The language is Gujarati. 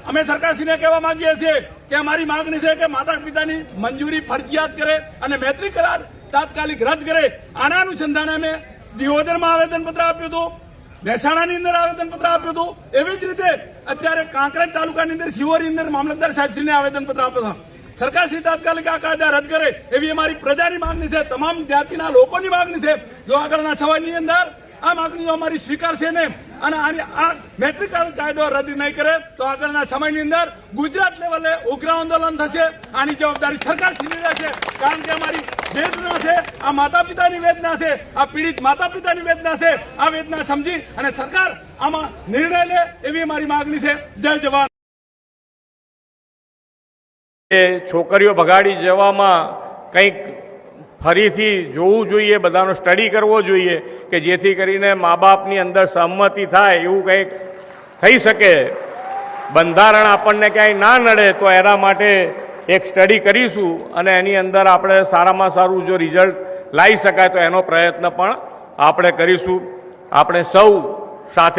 અમે સરકારશ્રીને કહેવા માંગીએ છીએ કે અમારી માંગણી છે કે માતા પિતાની મંજૂરી ફરજિયાત કરે અને મૈત્રી કરાર તાત્કાલિક રદ કરે। આના અનુસંધાને અમે દિયોદરમાં આવેદનપત્ર આપ્યું હતું, મહેસાણાની અંદર આવેદનપત્ર આપ્યું હતું, એવી જ રીતે અત્યારે કાંકરેજ તાલુકાની અંદર શિવોરની અંદર મામલતદાર સાહેબશ્રીને આવેદનપત્ર આપ્યું હતા। સરકારશ્રી તાત્કાલિક આ કાયદા રદ કરે એવી અમારી પ્રજાની માંગણી છે, તમામ જ્ઞાતિના લોકોની માંગણી છે। જો આગળના સમયની અંદર આ માંગણીઓ અમારી સ્વીકારશે ને અને આ મૈત્રી કાયદો રદ નહીં કરે તો આગળના સમયની અંદર ગુજરાત લેવલે ઉગ્ર આંદોલન થશે। આની જવાબદારી સરકારશ્રીની રહેશે, કારણ કે અમારી વેદના છે, આ માતા પિતાની વેદના છે, આ પીડિત માતા પિતાની વેદના છે। આ વેદના સમજી અને સરકાર આમાં નિર્ણય લે એવી અમારી માંગણી છે। જય જવાન। છોકરીઓ ભગાડી જવામાં કંઈક ફરીથી જોવું જોઈએ, બધાનો સ્ટડી કરવો જોઈએ કે જેથી કરીને મા બાપની અંદર સહમતિ થાય એવું કંઈક થઈ શકે। બંધારણ આપણને ક્યાંય ના નડે તો એના માટે એક સ્ટડી કરીશું અને એની અંદર આપણે સારામાં સારું જો રિઝલ્ટ લાવી શકાય તો એનો પ્રયત્ન પણ આપણે કરીશું। આપણે સૌ સાથે